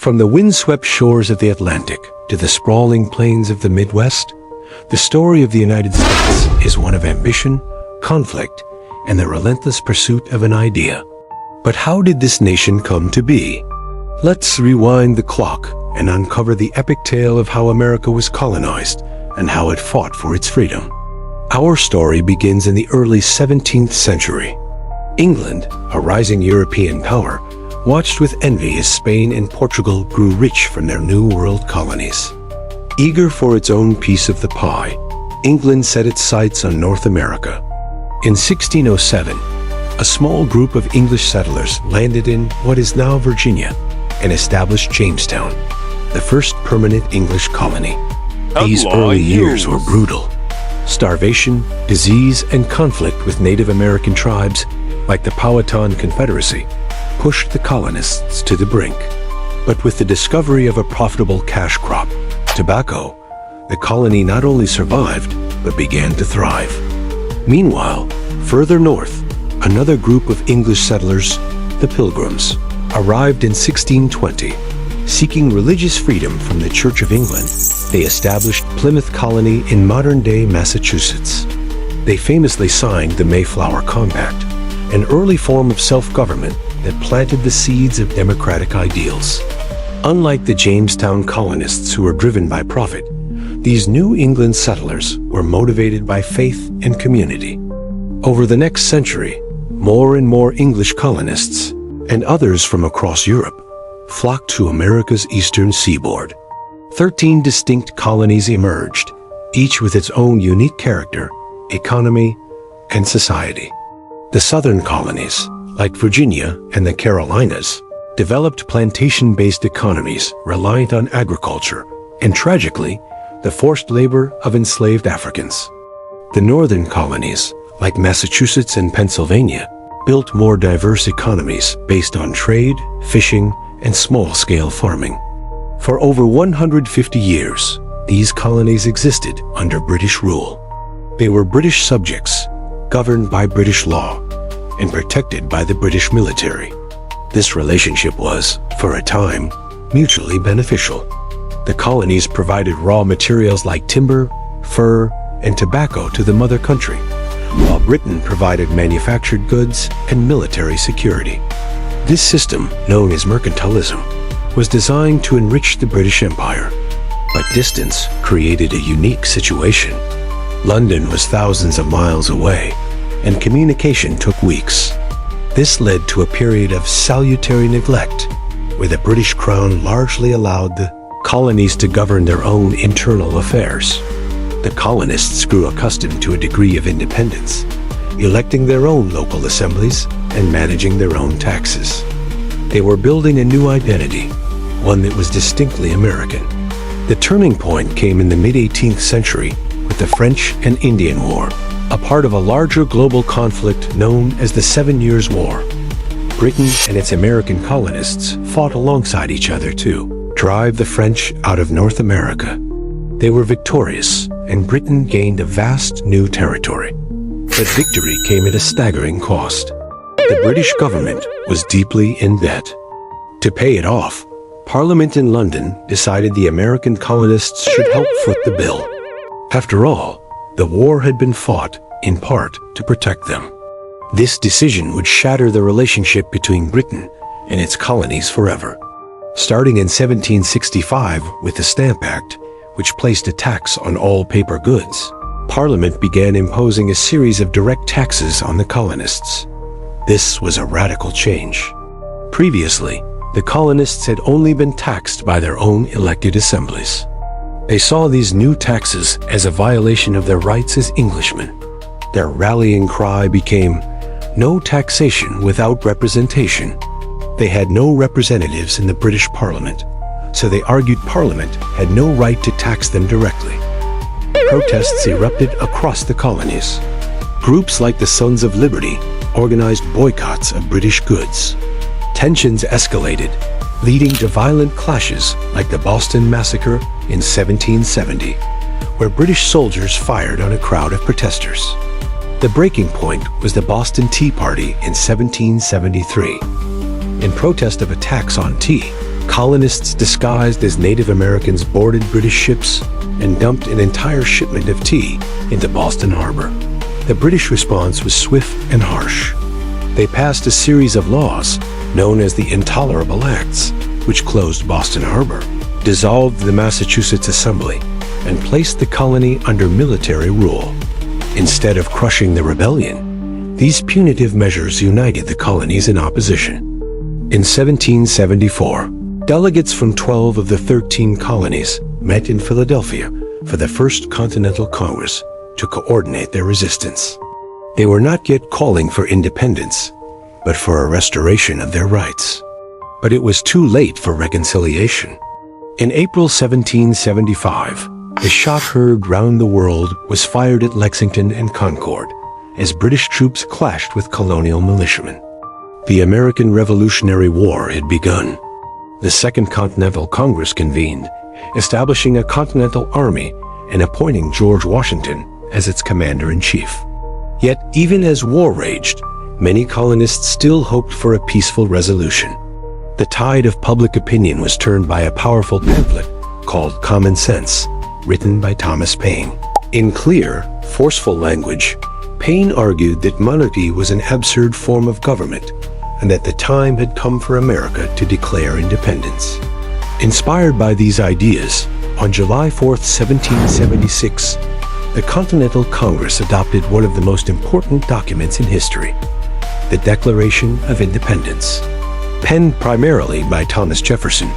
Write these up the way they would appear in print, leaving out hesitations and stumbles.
From the windswept shores of the Atlantic to the sprawling plains of the Midwest, the story of the United States is one of ambition, conflict, and the relentless pursuit of an idea. But how did this nation come to be? Let's rewind the clock and uncover the epic tale of how America was colonized and how it fought for its freedom. Our story begins in the early 17th century. England, a rising European power, watched with envy as Spain and Portugal grew rich from their New World colonies. Eager for its own piece of the pie, England set its sights on North America. In 1607, a small group of English settlers landed in what is now Virginia and established Jamestown, the first permanent English colony. These early years were brutal. Starvation, disease, and conflict with Native American tribes, like the Powhatan Confederacy, pushed the colonists to the brink. But with the discovery of a profitable cash crop, tobacco, the colony not only survived, but began to thrive. Meanwhile, further north, another group of English settlers, the Pilgrims, arrived in 1620. Seeking religious freedom from the Church of England, they established Plymouth Colony in modern-day Massachusetts. They famously signed the Mayflower Compact, an early form of self-government that planted the seeds of democratic ideals. Unlike the Jamestown colonists who were driven by profit, these New England settlers were motivated by faith and community. Over the next century, more and more English colonists, and others from across Europe, flocked to America's eastern seaboard. 13 distinct colonies emerged, each with its own unique character, economy, and society. The southern colonies, like Virginia and the Carolinas, developed plantation-based economies reliant on agriculture and, tragically, the forced labor of enslaved Africans. The northern colonies, like Massachusetts and Pennsylvania, built more diverse economies based on trade, fishing, and small-scale farming. For over 150 years, these colonies existed under British rule. They were British subjects, governed by British law, and protected by the British military. This relationship was, for a time, mutually beneficial. The colonies provided raw materials like timber, fur, and tobacco to the mother country, while Britain provided manufactured goods and military security. This system, known as mercantilism, was designed to enrich the British Empire. But distance created a unique situation. London was thousands of miles away, and communication took weeks. This led to a period of salutary neglect, where the British Crown largely allowed the colonies to govern their own internal affairs. The colonists grew accustomed to a degree of independence, electing their own local assemblies and managing their own taxes. They were building a new identity, one that was distinctly American. The turning point came in the mid-18th century with the French and Indian War, a part of a larger global conflict known as the 7 Years' War. Britain and its American colonists fought alongside each other to drive the French out of North America. They were victorious, and Britain gained a vast new territory. But victory came at a staggering cost. The British government was deeply in debt. To pay it off, Parliament in London decided the American colonists should help foot the bill. After all, the war had been fought, in part, to protect them. This decision would shatter the relationship between Britain and its colonies forever. Starting in 1765 with the Stamp Act, which placed a tax on all paper goods, Parliament began imposing a series of direct taxes on the colonists. This was a radical change. Previously, the colonists had only been taxed by their own elected assemblies. They saw these new taxes as a violation of their rights as Englishmen. Their rallying cry became, "No taxation without representation." They had no representatives in the British Parliament, so they argued Parliament had no right to tax them directly. Protests erupted across the colonies. Groups like the Sons of Liberty organized boycotts of British goods. Tensions escalated, leading to violent clashes like the Boston Massacre in 1770, where British soldiers fired on a crowd of protesters. The breaking point was the Boston Tea Party in 1773. In protest of a tax on tea, Colonists disguised as Native Americans boarded British ships and dumped an entire shipment of tea into Boston Harbor. The British response was swift and harsh. They passed a series of laws known as the Intolerable Acts, which closed Boston Harbor, dissolved the Massachusetts Assembly, and placed the colony under military rule. Instead of crushing the rebellion, these punitive measures united the colonies in opposition. In 1774, delegates from 12 of the 13 colonies met in Philadelphia for the First Continental Congress to coordinate their resistance. They were not yet calling for independence, but for a restoration of their rights. But it was too late for reconciliation. In April 1775, the shot heard round the world was fired at Lexington and Concord as British troops clashed with colonial militiamen. The American Revolutionary War had begun. The Second Continental Congress convened, establishing a Continental Army and appointing George Washington as its commander-in-chief. Yet, even as war raged, many colonists still hoped for a peaceful resolution. The tide of public opinion was turned by a powerful pamphlet called Common Sense, written by Thomas Paine. In clear, forceful language, Paine argued that monarchy was an absurd form of government and that the time had come for America to declare independence. Inspired by these ideas, on July 4, 1776, the Continental Congress adopted one of the most important documents in history, the Declaration of Independence. Penned primarily by Thomas Jefferson,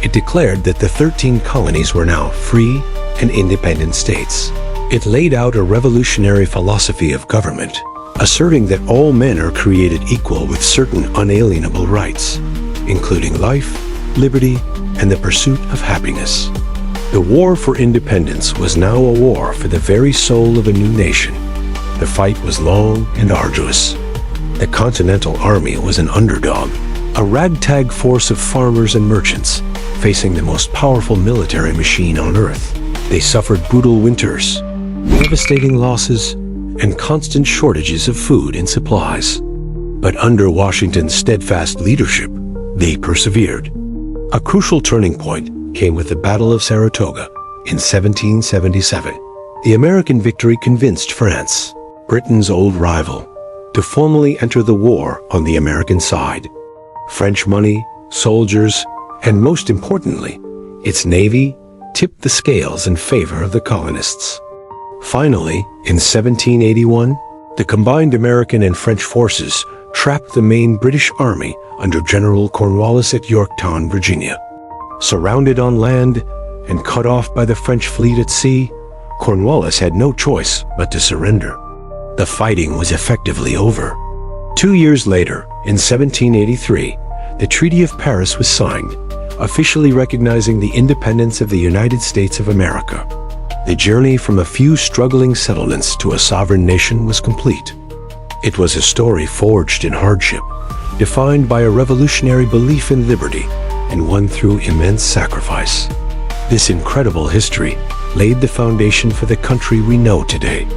it declared that the 13 colonies were now free and independent states. It laid out a revolutionary philosophy of government, asserting that all men are created equal with certain unalienable rights, including life, liberty, and the pursuit of happiness. The war for independence was now a war for the very soul of a new nation. The fight was long and arduous. The Continental Army was an underdog, a ragtag force of farmers and merchants, facing the most powerful military machine on earth. They suffered brutal winters, devastating losses, and constant shortages of food and supplies. But under Washington's steadfast leadership, they persevered. A crucial turning point came with the Battle of Saratoga in 1777. The American victory convinced France, Britain's old rival, to formally enter the war on the American side. French money, soldiers, and most importantly, its navy tipped the scales in favor of the colonists. Finally, in 1781, the combined American and French forces trapped the main British army under General Cornwallis at Yorktown, Virginia. Surrounded on land and cut off by the French fleet at sea, Cornwallis had no choice but to surrender. The fighting was effectively over. 2 years later, in 1783, the Treaty of Paris was signed, officially recognizing the independence of the United States of America. The journey from a few struggling settlements to a sovereign nation was complete. It was a story forged in hardship, defined by a revolutionary belief in liberty, and won through immense sacrifice. This incredible history laid the foundation for the country we know today,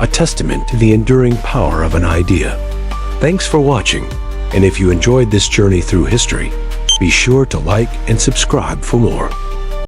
a testament to the enduring power of an idea. Thanks for watching, and if you enjoyed this journey through history, be sure to like and subscribe for more.